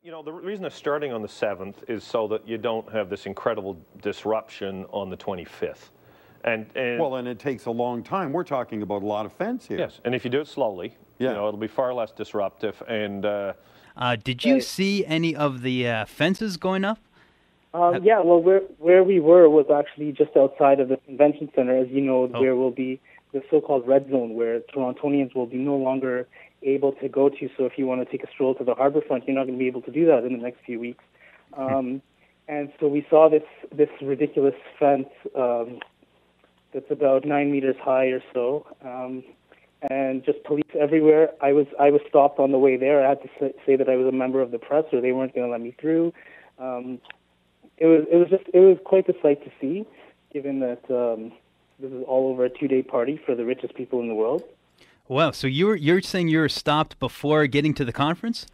You know, the reason they're starting on the 7th is so that you don't have this incredible disruption on the 25th. And it takes a long time. We're talking about a lot of fence here. yes, and if you do it slowly, yeah, you know, it'll be far less disruptive. And did you see any of the fences going up? Yeah, well, where we were was actually just outside of the convention center. As you know, there will be the so-called red zone where Torontonians will be no longer able to go to. So if you want to take a stroll to the harbor front, you're not going to be able to do that in the next few weeks. And so we saw this ridiculous fence that's about 9 meters high or so, and just police everywhere. I was stopped on the way there. I had to say that I was a member of the press, or they weren't going to let me through. It was quite the sight to see, given that this is all over a 2-day party for the richest people in the world. Wow, so you're saying you were stopped before getting to the conference?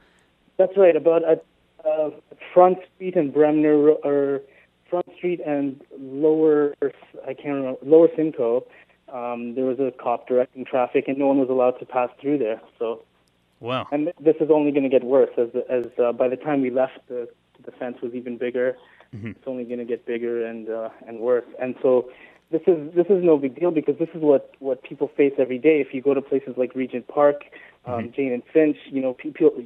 That's right. About Front Street and Bremner, or Front Street and Lower Simcoe, there was a cop directing traffic, and no one was allowed to pass through there. So, wow. And this is only going to get worse as by the time we left, the fence was even bigger. Mm-hmm. It's only going to get bigger and worse. And so this is no big deal, because this is what people face every day. If you go to places like Regent Park, Jane and Finch, you know,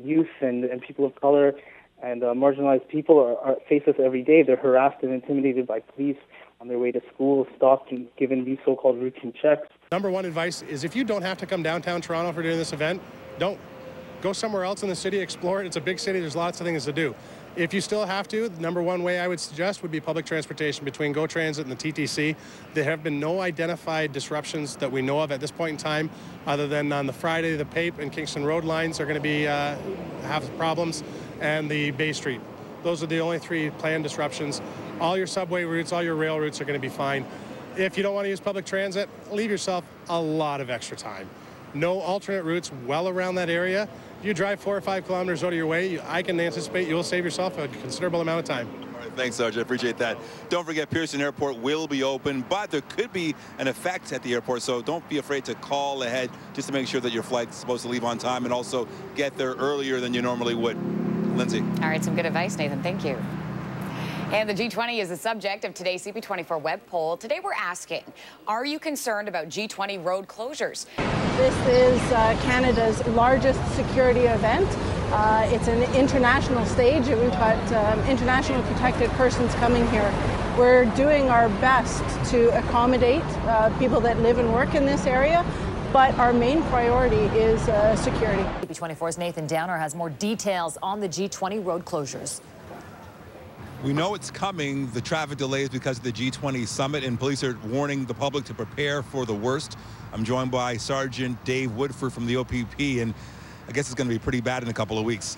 youth and people of color and marginalized people face this every day. They're harassed and intimidated by police on their way to school, stopped and given these so-called routine checks. Number one advice is, if you don't have to come downtown Toronto for doing this event, don't. Go somewhere else in the city, explore it. It's a big city. There's lots of things to do. If you still have to, the number one way I would suggest would be public transportation between GO Transit and the TTC. There have been no identified disruptions that we know of at this point in time, other than on the Friday, the Pape and Kingston Road lines are going to be have problems, and the Bay Street. Those are the only 3 planned disruptions. All your subway routes, all your rail routes are going to be fine. If you don't want to use public transit, leave yourself a lot of extra time. No alternate routes well around that area. If you drive 4 or 5 kilometers out of your way, I can anticipate you'll save yourself a considerable amount of time. All right, thanks, Sarge. I appreciate that. Don't forget, Pearson Airport will be open, but there could be an effect at the airport, so don't be afraid to call ahead just to make sure that your flight's supposed to leave on time, and also get there earlier than you normally would. Lindsay. All right, some good advice, Nathan. Thank you. And the G20 is the subject of today's CP24 web poll. Today we're asking, are you concerned about G20 road closures? This is Canada's largest security event. It's an international stage, and we've got international protected persons coming here. We're doing our best to accommodate people that live and work in this area, but our main priority is security. CP24's Nathan Downer has more details on the G20 road closures. We know it's coming, the traffic delays because of the G20 summit, and police are warning the public to prepare for the worst. I'm joined by Sergeant Dave Woodford from the OPP, and I guess it's going to be pretty bad in a couple of weeks.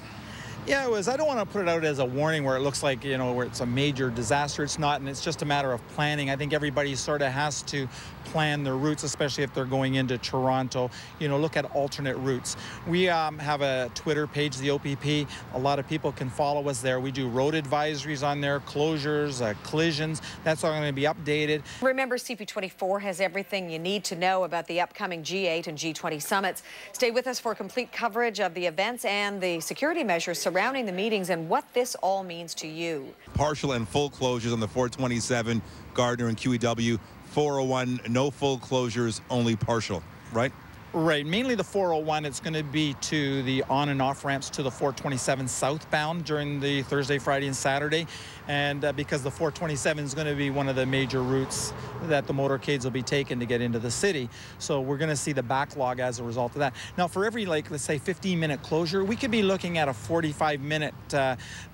Yeah, it was. I don't want to put it out as a warning where it looks like, you know, where it's a major disaster. It's not, and it's just a matter of planning. I think everybody sort of has to plan their routes, especially if they're going into Toronto. You know, look at alternate routes. We have a Twitter page, the OPP. A lot of people can follow us there. We do road advisories on there, closures, collisions. That's all going to be updated. Remember, CP24 has everything you need to know about the upcoming G8 and G20 summits. Stay with us for complete coverage of the events and the security measures surrounding the meetings and what this all means to you. Partial and full closures on the 427, Gardner and QEW. 401, no full closures, only partial, right? Right, mainly the 401. It's going to be to the on and off ramps to the 427 southbound during the Thursday, Friday, and Saturday. And because the 427 is going to be one of the major routes that the motorcades will be taking to get into the city. So we're going to see the backlog as a result of that. Now, for every, like, let's say 15-minute closure, we could be looking at a 45-minute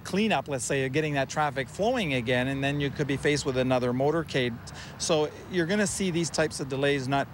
cleanup, let's say, of getting that traffic flowing again, and then you could be faced with another motorcade. So you're going to see these types of delays, not,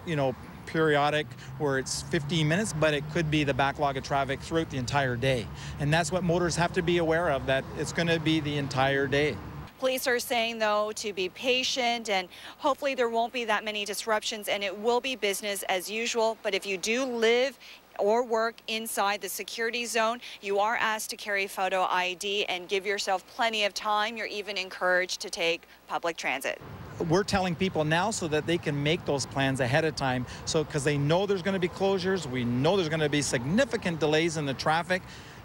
you know, periodic where it's 15 minutes, but it could be the backlog of traffic throughout the entire day. And that's what motorists have to be aware of, that it's going to be the entire day. Police are saying, though, to be patient, and hopefully there won't be that many disruptions, and it will be business as usual. But if you do live or work inside the security zone, you are asked to carry photo ID and give yourself plenty of time. You're even encouraged to take public transit. We're telling people now so that they can make those plans ahead of time, so because they know there's going to be closures, we know there's going to be significant delays in the traffic.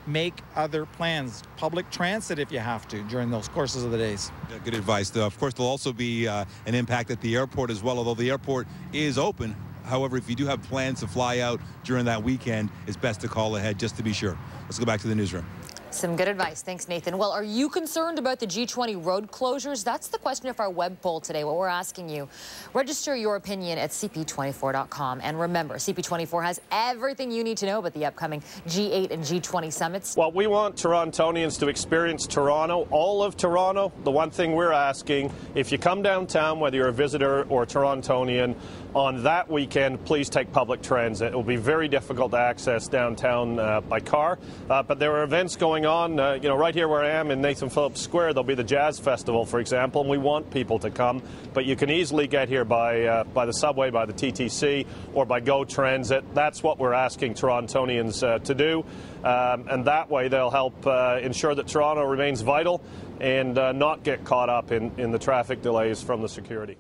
make other plans. Public transit if you have to during those courses of the days. Yeah, good advice. Of course, there'll also be an impact at the airport as well, although the airport is open. However, if you do have plans to fly out during that weekend, it's best to call ahead just to be sure. Let's go back to the newsroom. Some good advice. Thanks, Nathan. Well, are you concerned about the G20 road closures? That's the question of our web poll today, what we're asking you. Register your opinion at cp24.com. And remember, CP24 has everything you need to know about the upcoming G8 and G20 summits. Well, we want Torontonians to experience Toronto, all of Toronto. The one thing we're asking, if you come downtown, whether you're a visitor or a Torontonian, on that weekend, please take public transit. It will be very difficult to access downtown by car, but there are events going on, right here where I am in Nathan Phillips Square. There'll be the Jazz Festival, for example, and we want people to come, but you can easily get here by the subway, by the TTC, or by GO Transit. That's what we're asking Torontonians to do, and that way they'll help ensure that Toronto remains vital and not get caught up in the traffic delays from the security.